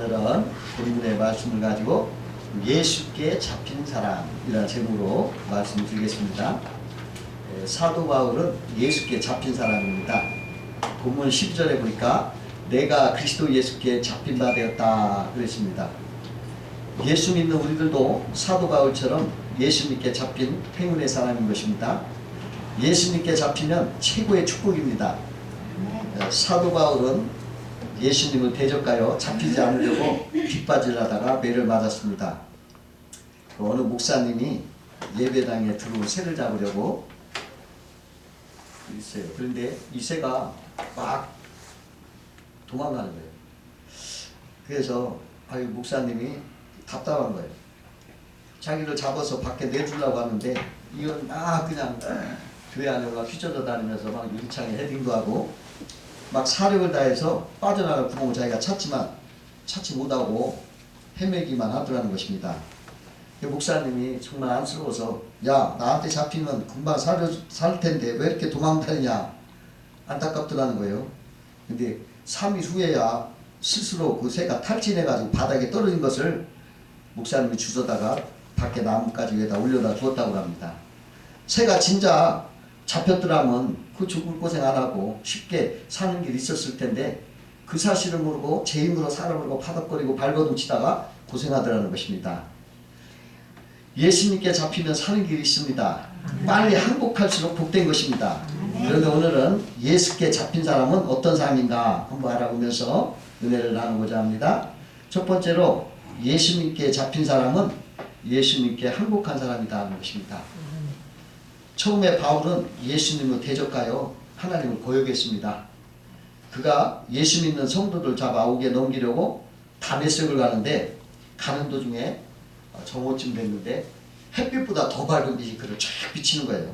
오늘은 본문의 말씀을 가지고 예수께 잡힌 사람이라는 제목으로 말씀을 드리겠습니다. 사도 바울은 예수께 잡힌 사람입니다. 본문 12절에 보니까 내가 그리스도 예수께 잡힌 바 되었다 그랬습니다. 예수 믿는 우리들도 사도 바울처럼 예수님께 잡힌 행운의 사람인 것입니다. 예수님께 잡히면 최고의 축복입니다. 사도 바울은 예수님을 대적하여 잡히지 않으려고 뒷바질하다가 매를 맞았습니다. 어느 목사님이 예배당에 들어온 새를 잡으려고 있어요. 그런데 이 새가 막 도망가는 거예요. 그래서 목사님이 답답한 거예요. 자기를 잡아서 밖에 내주려고 하는데 이건 그냥 교회 안에 올라 휘저어 다니면서 막 유리창에 헤딩도 하고 막 사력을 다해서 빠져나갈 구멍을 자기가 찾지만 찾지 못하고 헤매기만 하더라는 것입니다. 목사님이 정말 안쓰러워서 야 나한테 잡히면 금방 살 텐데 왜 이렇게 도망다니냐 안타깝더라는 거예요. 근데 3일 후에야 스스로 그 새가 탈진해가지고 바닥에 떨어진 것을 목사님이 주워다가 밖에 나뭇가지 위에다 올려다 주었다고 합니다. 새가 진짜 잡혔더라면 그 죽을 고생 안 하고 쉽게 사는 길이 있었을 텐데 그 사실을 모르고 제 힘으로 사람을 파닥거리고 발버둥 치다가 고생하더라는 것입니다. 예수님께 잡히면 사는 길이 있습니다. 빨리 항복할수록 복된 것입니다. 그런데 오늘은 예수께 잡힌 사람은 어떤 사람인가 한번 알아보면서 은혜를 나누고자 합니다. 첫 번째로 예수님께 잡힌 사람은 예수님께 항복한 사람이다 하는 것입니다. 처음에 바울은 예수님을 대적하여 하나님을 거역했습니다. 그가 예수 믿는 성도들 잡아 옥에 넘기려고 다메섹을 가는데 가는 도중에 정오쯤 됐는데 햇빛보다 더 밝은 빛이 그를 쫙 비치는 거예요.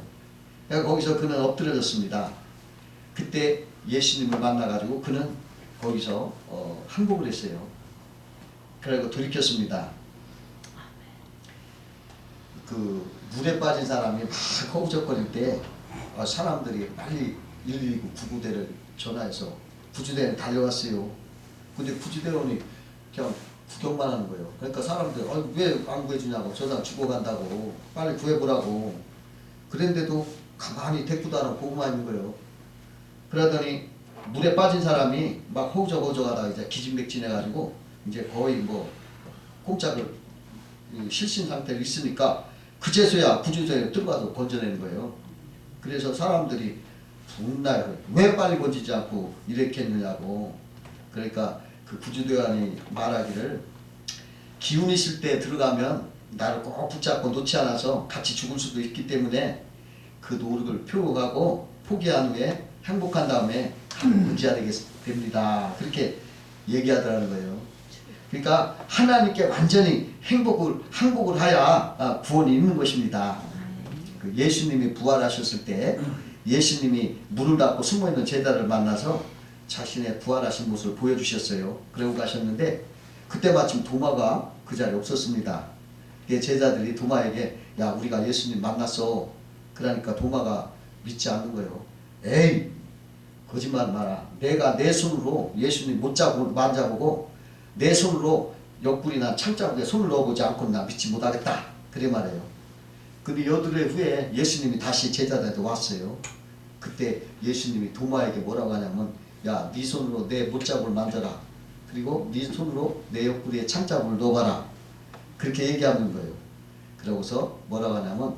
그러니까 거기서 그는 엎드려졌습니다. 그때 예수님을 만나가지고 그는 거기서 항복을 했어요. 그리고 돌이켰습니다. 그 물에 빠진 사람이 막 허우적거릴 때 사람들이 빨리 119 구조대를 전화해서 구조대에 달려갔어요. 근데 구조대원이 그냥 구경만 하는 거예요. 그러니까 사람들이 왜 안 구해주냐고, 저 사람 죽어간다고 빨리 구해보라고. 그런데도 가만히 대꾸도 안 하고 보고만 있는 거예요. 그러더니 물에 빠진 사람이 막 허우적허우적하다가 이제 기진맥진해가지고 이제 거의 꼼짝을 실신 상태로 있으니까 그제서야 구조대에 들어가서 건져내는 거예요. 그래서 사람들이 분나요. 왜 빨리 건지지 않고 이렇게 했느냐고. 그러니까 그 구조대원이 말하기를 기운 있을 때 들어가면 나를 꼭 붙잡고 놓지 않아서 같이 죽을 수도 있기 때문에 그 노력을 표하고 포기한 후에 행복한 다음에 건져야 됩니다. 그렇게 얘기하더라는 거예요. 그러니까 하나님께 완전히 항복을 하야 구원이 있는 것입니다. 그 예수님이 부활하셨을 때 예수님이 문을 닫고 숨어있는 제자를 만나서 자신의 부활하신 모습을 보여주셨어요. 그러고 가셨는데 그때 마침 도마가 그 자리에 없었습니다. 제자들이 도마에게 야 우리가 예수님 만났어. 그러니까 도마가 믿지 않는 거예요. 에이 거짓말 마라. 내가 내 손으로 예수님 못 만져보고 내 손으로 옆구리나 창자국에 손을 넣어보지 않고는 나 믿지 못하겠다. 그래 말해요. 근데 여드레 후에 예수님이 다시 제자들한테 왔어요. 그때 예수님이 도마에게 뭐라고 하냐면 야 네 손으로 내 못자국을 만져라. 그리고 네 손으로 내 옆구리에 창자국을 넣어봐라. 그렇게 얘기하는 거예요. 그러고서 뭐라고 하냐면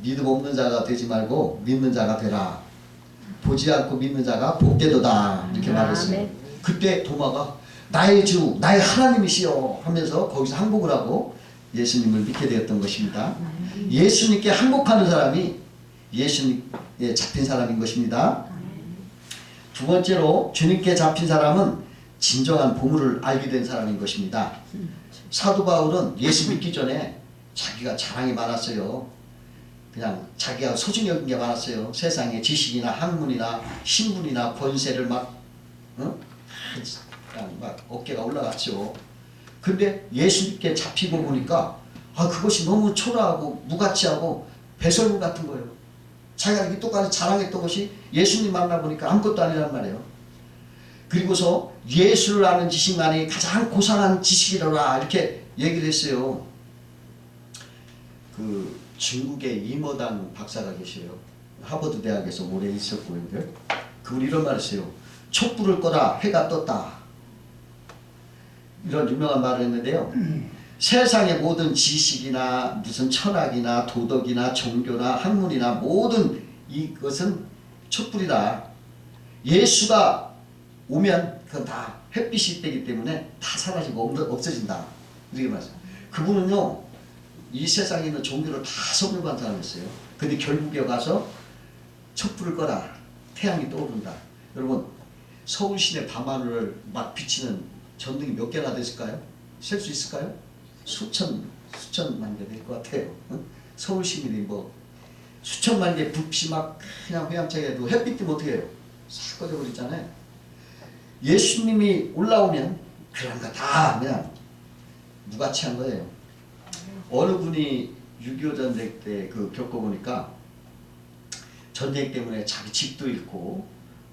믿음 없는 자가 되지 말고 믿는 자가 되라. 보지 않고 믿는 자가 복되도다. 이렇게 말했어요. 그때 도마가 나의 주, 나의 하나님이시여 하면서 거기서 항복을 하고 예수님을 믿게 되었던 것입니다. 예수님께 항복하는 사람이 예수님께 잡힌 사람인 것입니다. 두 번째로 주님께 잡힌 사람은 진정한 보물을 알게 된 사람인 것입니다. 사도 바울은 예수 믿기 전에 자기가 자랑이 많았어요. 그냥 자기가 소중히 여긴 게 많았어요. 세상에 지식이나 학문이나 신분이나 권세를 막 어깨가 올라갔죠. 근데 예수님께 잡히고 보니까 그것이 너무 초라하고 무가치하고 배설물 같은 거예요. 자기가 이렇게 똑같이 자랑했던 것이 예수님 만나보니까 아무것도 아니란 말이에요. 그리고서 예수를 아는 지식만이 가장 고상한 지식이라라 이렇게 얘기를 했어요. 그 중국의 이머당 박사가 계셔요. 하버드 대학에서 오래 있었고 그분이 이런 말을 했어요. 촛불을 꺼라 해가 떴다. 이런 유명한 말을 했는데요. 세상의 모든 지식이나 무슨 철학이나 도덕이나 종교나 학문이나 모든 이것은 촛불이다. 예수가 오면 그건 다 햇빛이 되기 때문에 다 사라지고 없어진다. 이렇게 말했어요. 그분은요, 이 세상에 있는 종교를 다 섬유한 사람이었어요. 근데 결국에 가서 촛불을 꺼라. 태양이 떠오른다. 여러분, 서울 시내 밤하늘을 막 비치는 전등이 몇 개나 됐을까요? 셀 수 있을까요? 수천만 개 될 것 같아요. 서울 시민이 뭐 수천만 개 불빛이 막 그냥 회양차게 해도 햇빛 뜨면 어떻게 해요? 싹 꺼져버리잖아요. 예수님이 올라오면 그런 거 다 그냥 무가치한 거예요. 어느 분이 6.25 전쟁 때 그 겪어보니까 전쟁 때문에 자기 집도 잃고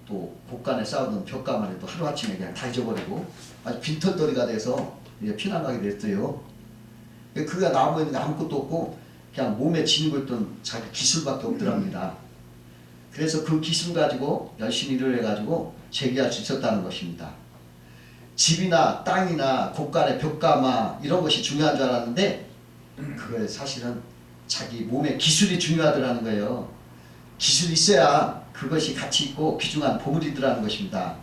또 곳간에 쌓아둔 벽가만 해도 하루아침에 그냥 다 잊어버리고 아주 빈털터리가 돼서 이제 피난가게 됐어요. 그가 나무 있는 게 아무것도 없고 그냥 몸에 지니고 있던 자기 기술밖에 없더랍니다. 그래서 그 기술 가지고 열심히 일을 해가지고 재기할 수 있었다는 것입니다. 집이나 땅이나 곳간의 벽가마 이런 것이 중요한 줄 알았는데 그게 사실은 자기 몸의 기술이 중요하더라는 거예요. 기술이 있어야 그것이 가치 있고 귀중한 보물이더라는 것입니다.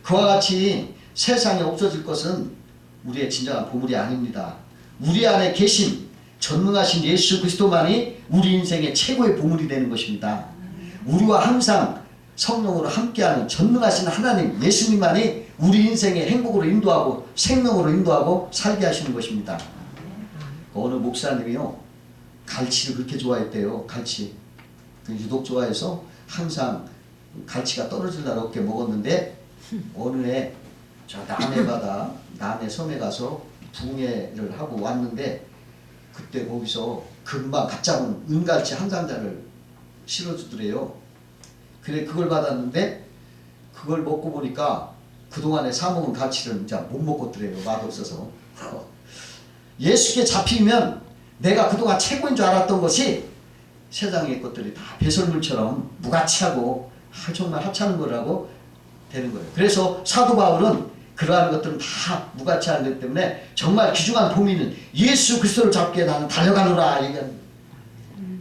그와 같이 세상에 없어질 것은 우리의 진정한 보물이 아닙니다. 우리 안에 계신 전능하신 예수 그리스도만이 우리 인생의 최고의 보물이 되는 것입니다. 우리와 항상 성령으로 함께하는 전능하신 하나님 예수님만이 우리 인생의 행복으로 인도하고 생명으로 인도하고 살게 하시는 것입니다. 어느 목사님이요 갈치를 그렇게 좋아했대요. 갈치 유독 좋아해서 항상 갈치가 떨어질 날 없게 먹었는데 어느 해 저 남해 바다 남해 섬에 가서 붕해를 하고 왔는데 그때 거기서 금방 갓 잡은 은갈치 한 상자를 실어주더래요. 그래 그걸 받았는데 그걸 먹고 보니까 그동안에 사먹은 갈치를 이제 못 먹었더래요. 맛없어서. 예수께 잡히면 내가 그동안 최고인 줄 알았던 것이 세상의 것들이 다 배설물처럼 무가치하고 정말 하찮은 거라고 되는 거예요. 그래서 사도 바울은 그러한 것들은 다 무가치한 것 때문에 정말 귀중한 보미는 예수 그리스도를 잡기에 나는 달려가노라 얘기합니다.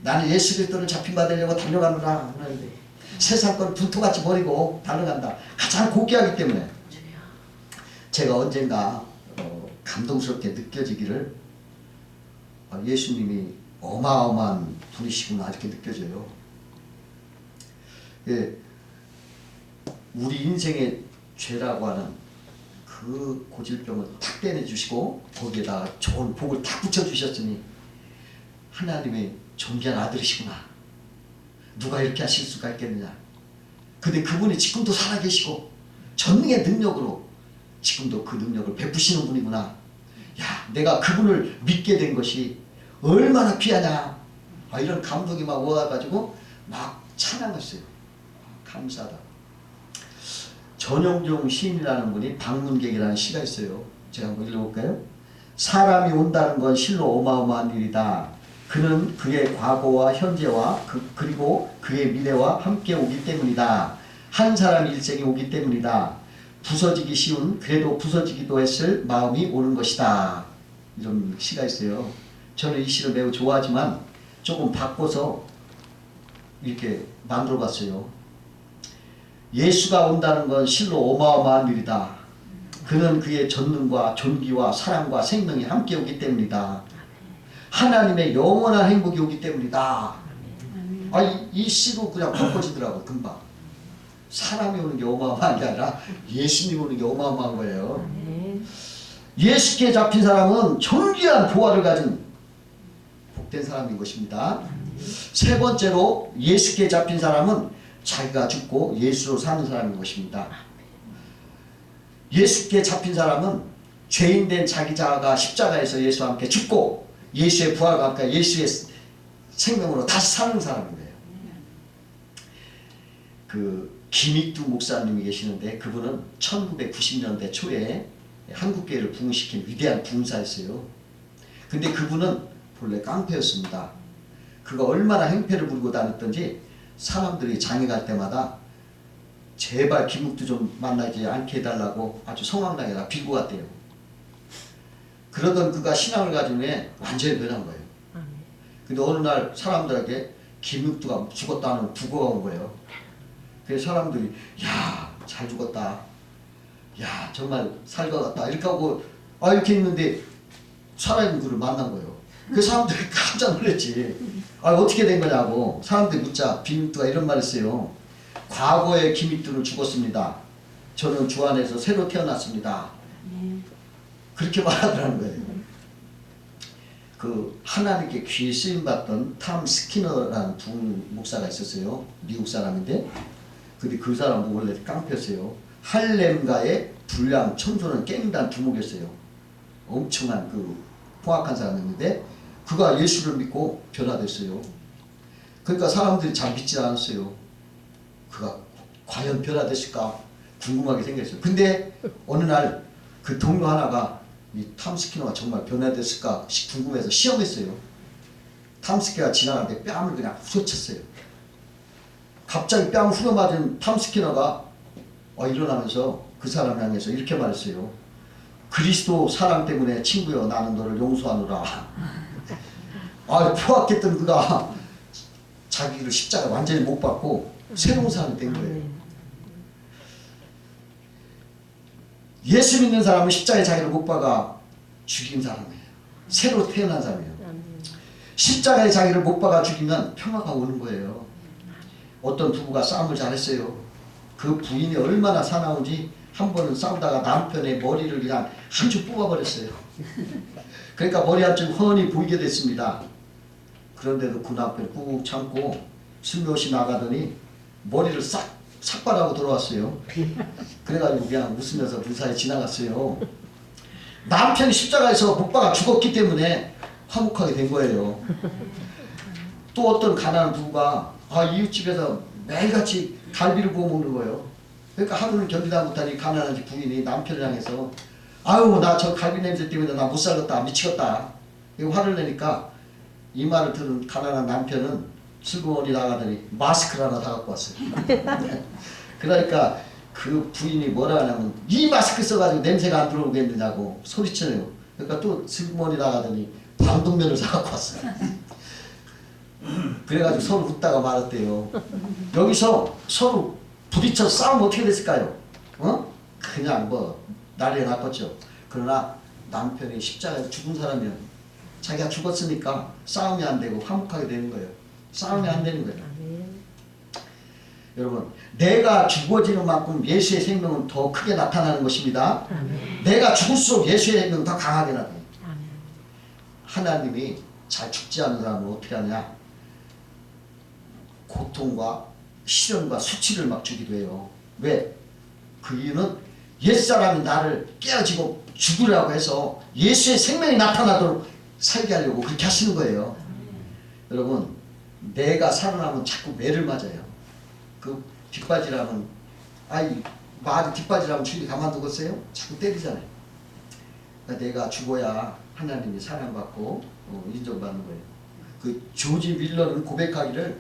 나는 예수 그리스도를 잡힌 받으려고 달려가노라. 세상 건 분토같이 버리고 달려간다. 가장 고귀하기 때문에 제가 언젠가 감동스럽게 느껴지기를 예수님이 어마어마한 분이시구나 이렇게 느껴져요. 예, 우리 인생의 죄라고 하는 그 고질병을 탁 떼내주시고 거기에다가 좋은 복을 탁 붙여주셨으니 하나님의 존귀한 아들이시구나. 누가 이렇게 하실 수가 있겠느냐. 근데 그분이 지금도 살아계시고 전능의 능력으로 지금도 그 능력을 베푸시는 분이구나. 야, 내가 그분을 믿게 된 것이 얼마나 귀하냐. 이런 감동이 막 와가지고 막 찬양했어요. 감사하다. 전영종 시인이라는 분이 방문객이라는 시가 있어요. 제가 한번 읽어볼까요? 사람이 온다는 건 실로 어마어마한 일이다. 그는 그의 과거와 현재와 그리고 그의 미래와 함께 오기 때문이다. 한 사람 일생이 오기 때문이다. 부서지기 쉬운 그래도 부서지기도 했을 마음이 오는 것이다. 이런 시가 있어요. 저는 이 시를 매우 좋아하지만 조금 바꿔서 이렇게 만들어 봤어요. 예수가 온다는 건 실로 어마어마한 일이다. 그는 그의 전능과 존귀와 사랑과 생명이 함께 오기 때문이다. 하나님의 영원한 행복이 오기 때문이다. 이 시로 그냥 바꿔지더라고 금방. 사람이 오는 게 어마어마한 게 아니라 예수님 오는 게 어마어마한 거예요. 예수께 잡힌 사람은 존귀한 보화를 가진 복된 사람인 것입니다. 세 번째로 예수께 잡힌 사람은 자기가 죽고 예수로 사는 사람인 것입니다. 예수께 잡힌 사람은 죄인된 자기 자아가 십자가에서 예수와 함께 죽고 예수의 부활과 함께 예수의 생명으로 다시 사는 사람인 거예요. 그 김익두 목사님이 계시는데 그분은 1990년대 초에 한국교회를 부흥시킨 위대한 부흥사였어요. 근데 그분은 본래 깡패였습니다. 그가 얼마나 행패를 부리고 다녔던지 사람들이 장에 갈 때마다 제발 김익두 좀 만나지 않게 해달라고 아주 성황당에다 빌고 갔대요. 그러던 그가 신앙을 가진 후에 완전히 변한 거예요. 근데 어느 날 사람들에게 김익두가 죽었다는 부고가 온 거예요. 그래서 사람들이 야 잘 죽었다, 야 정말 살 것 같다 이렇게 하고 이렇게 있는데 살아있는 그를 만난 거예요. 그 사람들이 깜짝 놀랐지. 어떻게 된 거냐고 사람들이 묻자 김익두가 이런 말을 했어요. 과거에 김익두는 죽었습니다. 저는 주 안에서 새로 태어났습니다. 그렇게 말하더라는 거예요. 그 하나님께 귀 쓰임받던 탐 스키너라는 부흥 목사가 있었어요. 미국 사람인데 근데 그 사람은 원래 깡패였어요. 할렘가의 불량 청소년 갱단 두목이었어요. 엄청난 그 포악한 사람이었는데 그가 예수를 믿고 변화됐어요. 그러니까 사람들이 잘 믿지 않았어요. 그가 과연 변화됐을까 궁금하게 생겼어요. 근데 어느 날 그 동료 하나가 이 탐스키너가 정말 변화됐을까 궁금해서 시험했어요. 탐스키너가 지나가는데 뺨을 그냥 후려쳤어요. 갑자기 뺨을 후려맞은 탐스키너가 일어나면서 그 사람 향해서 이렇게 말했어요. 그리스도 사랑 때문에 친구여 나는 너를 용서하노라. 포악했던 그가 자기를 십자가 완전히 못 받고 새로운 사람이 된 거예요. 예수 믿는 사람은 십자가에 자기를 못 박아 죽인 사람이에요. 새로 태어난 사람이에요. 십자가에 자기를 못 박아 죽이면 평화가 오는 거예요. 어떤 부부가 싸움을 잘했어요. 그 부인이 얼마나 사나운지 한 번은 싸우다가 남편의 머리를 그냥 한 줄 뽑아버렸어요. 그러니까 머리 한쪽 훤히 보이게 됐습니다. 그런데도 그 남편이 꾹 참고 슬며시 나가더니 머리를 싹 삭발하고 돌아왔어요. 그래가지고 그냥 웃으면서 무사히 지나갔어요. 남편이 십자가에서 못 박아 죽었기 때문에 화목하게 된 거예요. 또 어떤 가난한 부부가 이웃집에서 매일같이 갈비를 구워 먹는 거예요. 그러니까 하루를 견디다 못하니 가난한 집 부인이 남편을 향해서 나 저 갈비 냄새 때문에 나 못 살겠다 미치겠다 이거 화를 내니까 이 말을 들은 가난한 남편은 슬그머니 나가더니 마스크를 하나 다 갖고 왔어요. 그러니까 그 부인이 뭐라 하냐면 이 마스크 써가지고 냄새가 안 들어오겠느냐고 소리쳐요. 그러니까 또 슬그머니 나가더니 방독면을 사 갖고 왔어요. 그래가지고 서로 웃다가 말았대요. 여기서 서로 부딪혀 싸우면 어떻게 됐을까요? 그냥 난리가 났겠죠. 그러나 남편이 십자가에서 죽은 사람이면 자기가 죽었으니까 싸움이 안 되고 화목하게 되는 거예요. 싸움이 안 되는 거예요. 여러분, 내가 죽어지는 만큼 예수의 생명은 더 크게 나타나는 것입니다. 내가 죽을수록 예수의 생명은 더 강하게 나타나요. 하나님이 잘 죽지 않는 사람은 어떻게 하냐? 고통과 시련과 수치를 막 주기도 해요. 왜? 그 이유는 옛사람이 나를 깨어지고 죽으라고 해서 예수의 생명이 나타나도록 살게 하려고 그렇게 하시는 거예요. 여러분, 내가 살아나면 자꾸 매를 맞아요. 그 뒷바지라면 말이 뒷바지라면 주인이 가만두겠어요? 자꾸 때리잖아요. 그러니까 내가 죽어야 하나님이 사랑받고 인정받는 거예요. 그 조지 밀러는 고백하기를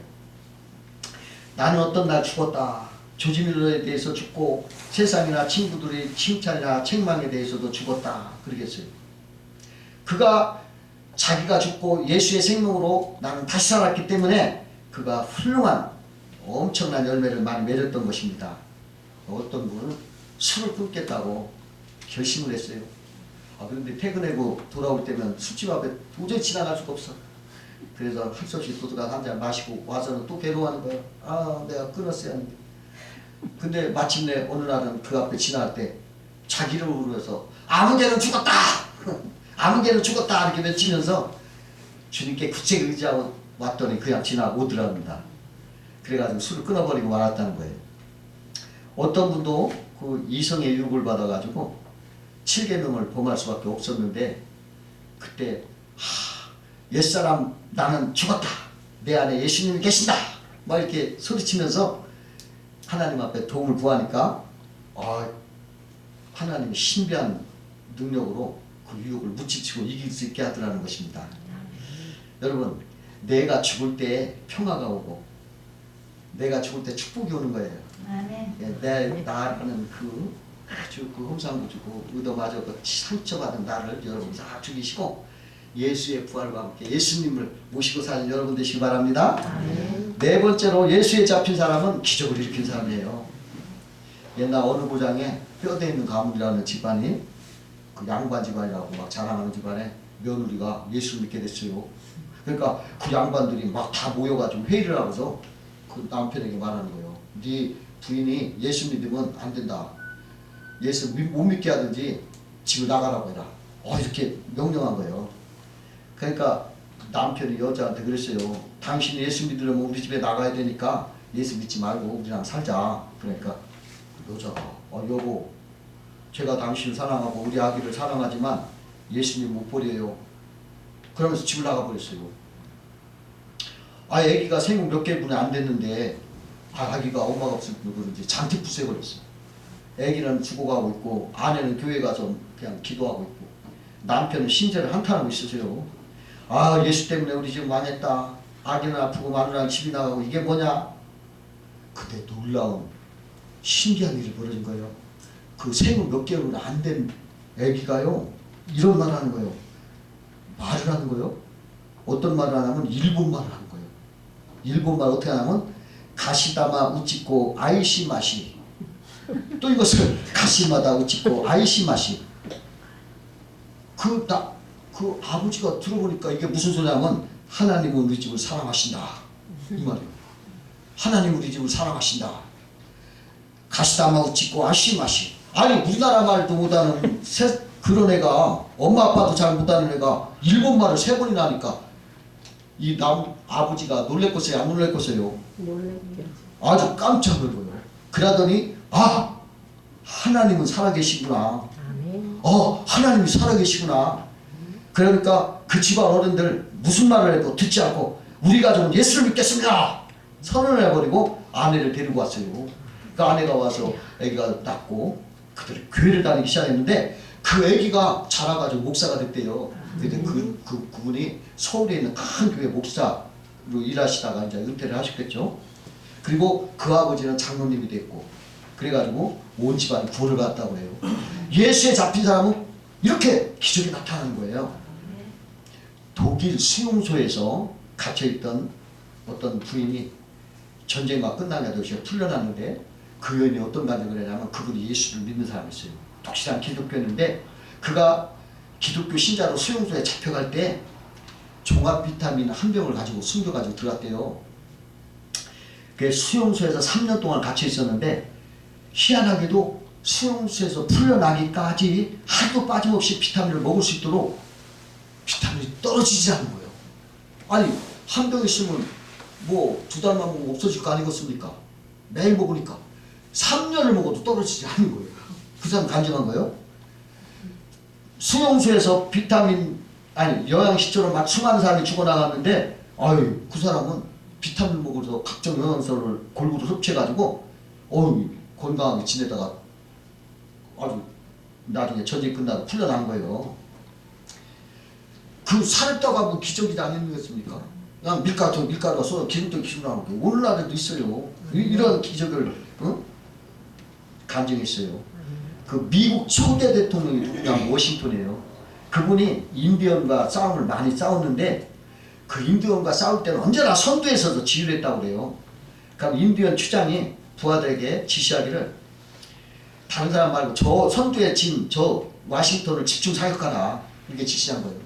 나는 어떤 날 죽었다. 조지 밀러에 대해서 죽고 세상이나 친구들의 칭찬이나 책망에 대해서도 죽었다. 그러겠어요. 그가 자기가 죽고 예수의 생명으로 나는 다시 살았기 때문에 그가 훌륭한 엄청난 열매를 많이 맺었던 것입니다. 어떤 분은 술을 끊겠다고 결심을 했어요. 그런데 퇴근하고 돌아올 때면 술집 앞에 도저히 지나갈 수가 없어. 그래서 할 수 없이 도둑가 한 잔 마시고 와서는 또 괴로워하는 거야. 내가 끊었어야 하는데. 근데 마침내 어느 날은 그 앞에 지나갈 때 자기 이름을 부르면서 아무개는 죽었다! 아무개는 죽었다! 이렇게 외치면서 주님께 굳게 의지하고 왔더니 그냥 지나오더랍니다. 그래가지고 술을 끊어버리고 말았다는 거예요. 어떤 분도 그 이성의 유혹을 받아가지고 7계명을 범할 수밖에 없었는데 그때 옛사람 나는 죽었다. 내 안에 예수님이 계신다. 막 이렇게 소리치면서 하나님 앞에 도움을 구하니까 하나님의 신비한 능력으로 그 유혹을 무찌치고 이길 수 있게 하더라는 것입니다. 여러분, 내가 죽을 때 평화가 오고 내가 죽을 때 축복이 오는 거예요. 나라는 아주 험상궂고 의도마저 상처받은 나를 여러분 싹 죽이시고 예수의 부활과 함께 예수님을 모시고 사는 여러분 되시기 바랍니다. 네 번째로 예수에 잡힌 사람은 기적을 일으킨 사람이에요. 옛날 어느 고장에 뼈대 있는 가문이라는 집안이 그 양반 집안이라고 막 자랑하는 집안에 며느리가 예수를 믿게 됐어요. 그러니까 그 양반들이 막 다 모여가지고 회의를 하고서 그 남편에게 말하는 거예요. 네 부인이 예수 믿으면 안 된다. 예수 못 믿게 하든지 집을 나가라고 해라. 이렇게 명령한 거예요. 그러니까 남편이 여자한테 그랬어요. 당신이 예수 믿으려면 우리 집에 나가야 되니까 예수 믿지 말고 우리랑 살자. 그러니까 여자가 여보, 제가 당신을 사랑하고 우리 아기를 사랑하지만 예수님 못 버려요. 그러면서 집을 나가버렸어요. 아기가 생후 몇 개월뿐이 안 됐는데 아기가 엄마가 없을 때 그런지 잔뜩 부숴버렸어요. 아기는 죽어가고 있고 아내는 교회 가서 그냥 기도하고 있고 남편은 신세를 한탄하고 있으세요. 예수 때문에 우리 집 망했다. 아기는 아프고 마누라는 집이 나가고 이게 뭐냐? 근데 놀라운 신기한 일이 벌어진 거예요. 그 생후 몇 개월은 안 된 아기가요 이런 말을 하는 거예요. 말을 하는 거예요. 어떤 말을 하냐면 일본말을 하는 거예요. 일본말 어떻게 하냐면 가시다마 우찌꼬 아이시마시, 또 이것을 가시마다 우찌꼬 아이시마시. 그 아버지가 들어보니까 이게 무슨 소리냐면 하나님은 우리 집을 사랑하신다 이 말이에요. 하나님 우리 집을 사랑하신다. 가시다마 우찌꼬 아이시마시. 아니 우리나라 말도 못하는 그런 애가, 엄마 아빠도 잘 못하는 애가 일본말을 3번이나 하니까 이 아버지가 놀랬겠어요? 안 놀랬겠어요? 놀랬죠. 아주 깜짝 놀고요. 그러더니 하나님은 살아계시구나. 하나님이 살아계시구나. 그러니까 그 집안 어른들 무슨 말을 해도 듣지 않고 우리 가족은 예수를 믿겠습니다 선언을 해버리고 아내를 데리고 왔어요. 그 아내가 와서 아기가 낳고 그들이 교회를 다니기 시작했는데 그 아기가 자라가지고 목사가 됐대요. 근데 그분이 서울에 있는 큰 교회 목사로 일하시다가 이제 은퇴를 하셨겠죠. 그리고 그 아버지는 장로님이 됐고, 그래가지고 온 집안이 구원을 받았다고 해요. 예수에 잡힌 사람은 이렇게 기적이 나타나는 거예요. 독일 수용소에서 갇혀있던 어떤 부인이 전쟁과 끝나냐 도시에 풀려났는데 그 여인이 어떤 감정을 했냐면 그분이 예수를 믿는 사람이었어요. 독실한 기독교였는데 그가 기독교 신자로 수용소에 잡혀갈 때 종합 비타민 한 병을 가지고 숨겨가지고 들어갔대요. 그 수용소에서 3년 동안 갇혀 있었는데 희한하게도 수용소에서 풀려나기까지 하루도 빠짐없이 비타민을 먹을 수 있도록 비타민이 떨어지지 않는 거예요. 아니 한 병 있으면 뭐 2달만 먹으면 없어질 거 아니겠습니까? 매일 먹으니까 3년을 먹어도 떨어지지 않는 거예요. 그 사람 간증한 거예요. 수용소에서 영양실조로 막 수많은 사람이 죽어나갔는데 그 사람은 비타민 먹어서 각종 영양소를 골고루 섭취해가지고 건강하게 지내다가 아주 나중에 전쟁 끝나고 풀려난 거예요. 그 살았다고 하면 기적이 아니겠습니까? 그냥 밀가루가 쏟아 기름도 기름 나오고 오늘날에도 있어요. 이런 기적을 간증했어요. 그 미국 초대 대통령이 누구냐 워싱턴이에요. 그분이 인디언과 싸움을 많이 싸웠는데 그 인디언과 싸울 때는 언제나 선두에서도 지휘를 했다고 그래요. 그럼 인디언 추장이 부하들에게 지시하기를 다른 사람 말고 저 선두에 진 저 워싱턴을 집중 사격하라 이렇게 지시한 거예요.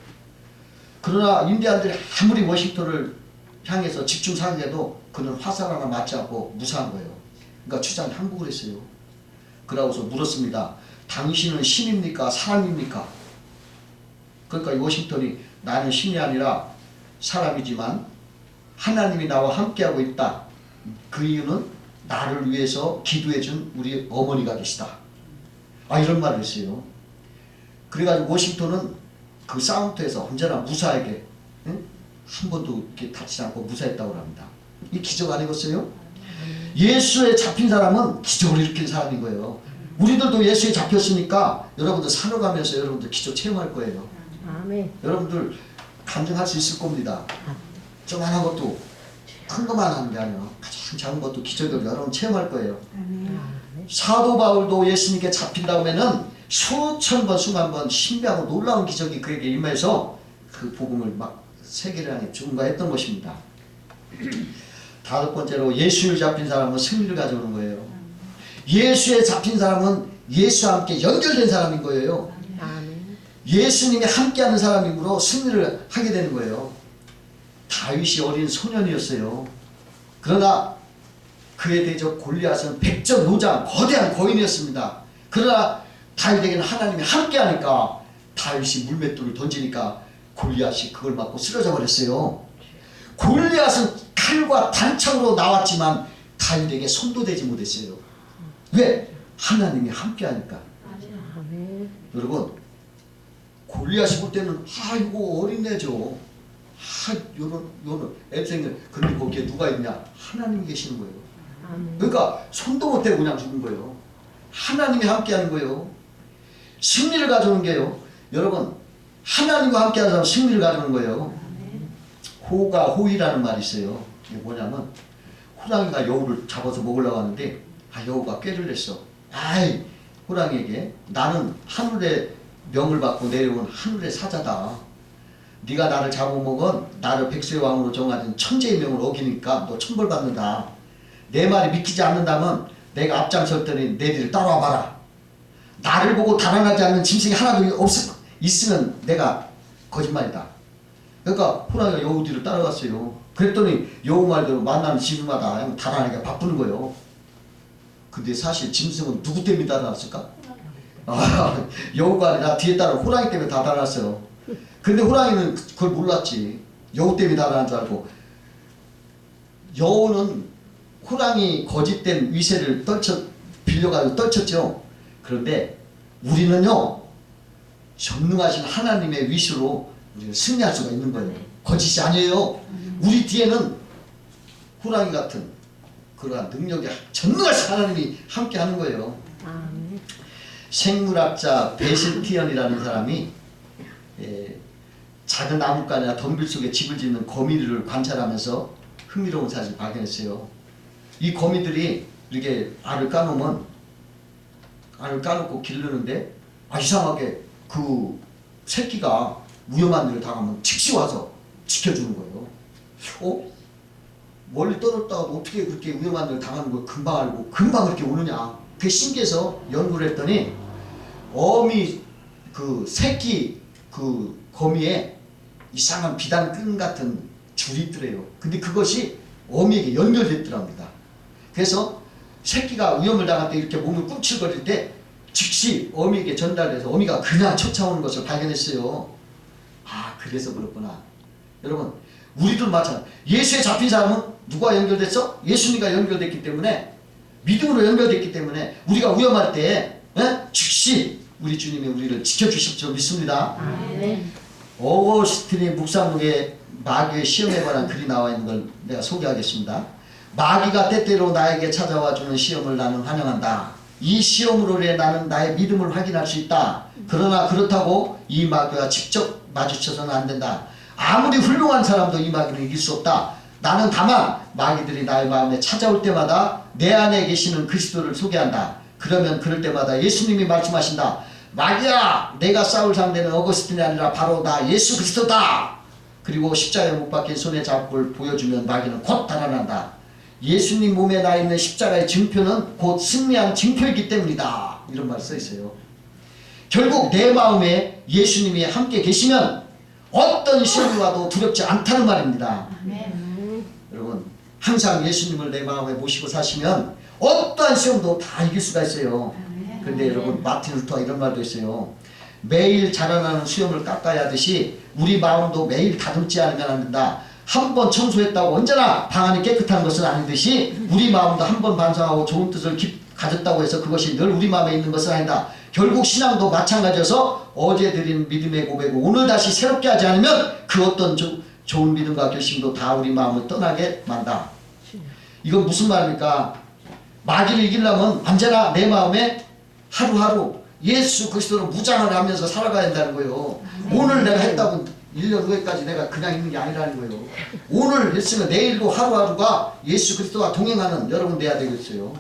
그러나 인디언들이 아무리 워싱턴을 향해서 집중 사격해도 그는 화살 하나 맞지 않고 무사한 거예요. 그러니까 추장이 항복을 했어요. 그러고서 물었습니다. 당신은 신입니까? 사람입니까? 그러니까 이 워싱턴이 나는 신이 아니라 사람이지만 하나님이 나와 함께하고 있다. 그 이유는 나를 위해서 기도해준 우리 어머니가 계시다. 이런 말을 했어요. 그래가지고 워싱턴은 그 싸움터에서 언제나 무사하게 한 번도 이렇게 다치지 않고 무사했다고 합니다. 이 기적 아니겠어요? 예수에 잡힌 사람은 기적을 일으킨 사람인 거예요. 우리들도 예수에 잡혔으니까 여러분들 살아가면서 여러분들 기적 체험할 거예요. 아멘. 여러분들 감정할 수 있을 겁니다. 조그만한 것도 큰 것만 하는 게 아니라 가장 작은 것도 기적을 여러분 체험할 거예요. 사도 바울도 예수님께 잡힌 다음에는 수천 번 수만 번 신비하고 놀라운 기적이 그에게 임해서 그 복음을 막 세계를 향해 증거했던 것입니다. 다섯 번째로 예수에 잡힌 사람은 승리를 가져오는 거예요. 예수에 잡힌 사람은 예수와 함께 연결된 사람인 거예요. 아멘. 예수님이 함께하는 사람이므로 승리를 하게 되는 거예요. 다윗이 어린 소년이었어요. 그러나 그에 대적 골리앗은 백전 노장 거대한 거인이었습니다. 그러나 다윗에게는 하나님이 함께하니까 다윗이 물맷돌을 던지니까 골리앗이 그걸 맞고 쓰러져 버렸어요. 골리앗은 칼과 단창으로 나왔지만 다윗에게 손도 대지 못했어요. 왜? 하나님이 함께하니까. 아멘. 여러분, 골리앗이 볼 때는 아이고 어린애죠. 요런 애생을. 근데 거기에 누가 있냐? 하나님이 계시는 거예요. 아멘. 그러니까 손도 못 대고 그냥 죽은 거예요. 하나님이 함께하는 거예요. 승리를 가져오는 게요. 여러분, 하나님과 함께하는 사람은 승리를 가져오는 거예요. 호가 호이라는 말이 있어요. 이게 뭐냐면 호랑이가 여우를 잡아서 먹으려고 하는데 여우가 꾀를 냈어. 아이, 호랑이에게 나는 하늘의 명을 받고 내려온 하늘의 사자다. 네가 나를 잡아먹은 나를 백세의 왕으로 정하신 천재의 명을 어기니까 너 천벌받는다. 내 말이 믿기지 않는다면 내가 앞장설 때니 내 뒤를 따라와 봐라. 나를 보고 달아나지 않는 짐승이 하나도 있으면 내가 거짓말이다. 그러니까 호랑이가 여우 뒤를 따라갔어요. 그랬더니 여우 말대로 만나는 집마다 달아나기가 바쁘는 거예요. 근데 사실 짐승은 누구 때문에 달아났을까? 여우가 아니라 뒤에 따라 호랑이 때문에 다 달아났어요. 근데 호랑이는 그걸 몰랐지. 여우 때문에 달아난 줄 알고. 여우는 호랑이 거짓된 위세를 빌려가지고 떨쳤죠. 그런데 우리는요, 전능하신 하나님의 위시로 우리가 승리할 수가 있는 거예요. 거짓이 아니에요. 우리 뒤에는 호랑이 같은 그러한 능력이 전능하신 하나님이 함께 하는 거예요. 아멘. 생물학자 베실티언이라는 사람이 작은 나뭇가지나 덤빌 속에 집을 짓는 거미들을 관찰하면서 흥미로운 사실을 발견했어요. 이 거미들이 이렇게 알을 까놓고 기르는데 이상하게 그 새끼가 위험한 일을 당하면 즉시 와서 지켜주는 거예요. 멀리 떨어졌다가도 어떻게 그렇게 위험한 일을 당하는 걸 금방 알고 금방 그렇게 오느냐. 그게 신기해서 연구를 했더니 어미 그 새끼 그 거미에 이상한 비단끈 같은 줄이 있더래요. 근데 그것이 어미에게 연결됐더랍니다. 그래서 새끼가 위험을 당할 때 이렇게 몸을 꿈틀거릴 때 즉시 어미에게 전달돼서 어미가 그냥 쫓아오는 것을 발견했어요. 그래서 그렇구나. 여러분, 우리도 마찬가지. 예수에 잡힌 사람은 누가 연결됐어? 예수님과 연결됐기 때문에, 믿음으로 연결됐기 때문에 우리가 위험할 때 즉시 우리 주님이 우리를 지켜주실 줄 믿습니다. 아멘. 어거스틴이 묵상록에 마귀의 시험에 관한 글이 나와 있는 걸 내가 소개하겠습니다. 마귀가 때때로 나에게 찾아와 주는 시험을 나는 환영한다. 이 시험으로 인해 나는 나의 믿음을 확인할 수 있다. 그러나 그렇다고 이 마귀와 직접 마주쳐서는 안 된다. 아무리 훌륭한 사람도 이 마귀는 이길 수 없다. 나는 다만 마귀들이 나의 마음에 찾아올 때마다 내 안에 계시는 그리스도를 소개한다. 그러면 그럴 때마다 예수님이 말씀하신다. 마귀야, 내가 싸울 상대는 어거스틴이 아니라 바로 나 예수 그리스도다. 그리고 십자가에 못 박힌 손의 자국을 보여주면 마귀는 곧 달아난다. 예수님 몸에 나 있는 십자가의 증표는 곧 승리한 증표이기 때문이다. 이런 말이 써 있어요. 결국 내 마음에 예수님이 함께 계시면 어떤 시험이 와도 두렵지 않다는 말입니다. 여러분, 항상 예수님을 내 마음에 모시고 사시면 어떠한 시험도 다 이길 수가 있어요. 그런데 여러분, 마틴 루터가 이런 말도 있어요. 매일 자라나는 수염을 깎아야 하듯이 우리 마음도 매일 다듬지 않으면 안 된다. 한 번 청소했다고 언제나 방 안이 깨끗한 것은 아니듯이 우리 마음도 한 번 반성하고 좋은 뜻을 가졌다고 해서 그것이 늘 우리 마음에 있는 것은 아니다. 결국 신앙도 마찬가지여서 어제 드린 믿음의 고백을 오늘 다시 새롭게 하지 않으면 그 어떤 좋은 믿음과 결심도 다 우리 마음을 떠나게 만다. 이건 무슨 말입니까? 마귀를 이기려면 언제나 내 마음에 하루하루 예수 그리스도로 무장을 하면서 살아가야 한다는 거예요. 오늘 내가 했다고 1년 후에까지 내가 그냥 있는 게 아니라는 거예요. 오늘 했으면 내일도 하루하루가 예수 그리스도와 동행하는 여러분 돼야 되겠어요.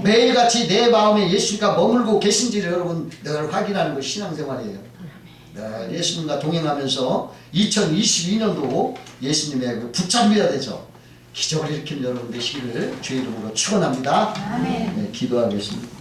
매일같이 내 마음에 예수가 머물고 계신지를 여러분 늘 확인하는 것이 신앙생활이에요. 예수님과 동행하면서 2022년도 예수님의 그 붙잡혀야 되죠. 기적을 일으키는 여러분 되시기를 주의 이름으로 축원합니다. 네, 기도하겠습니다.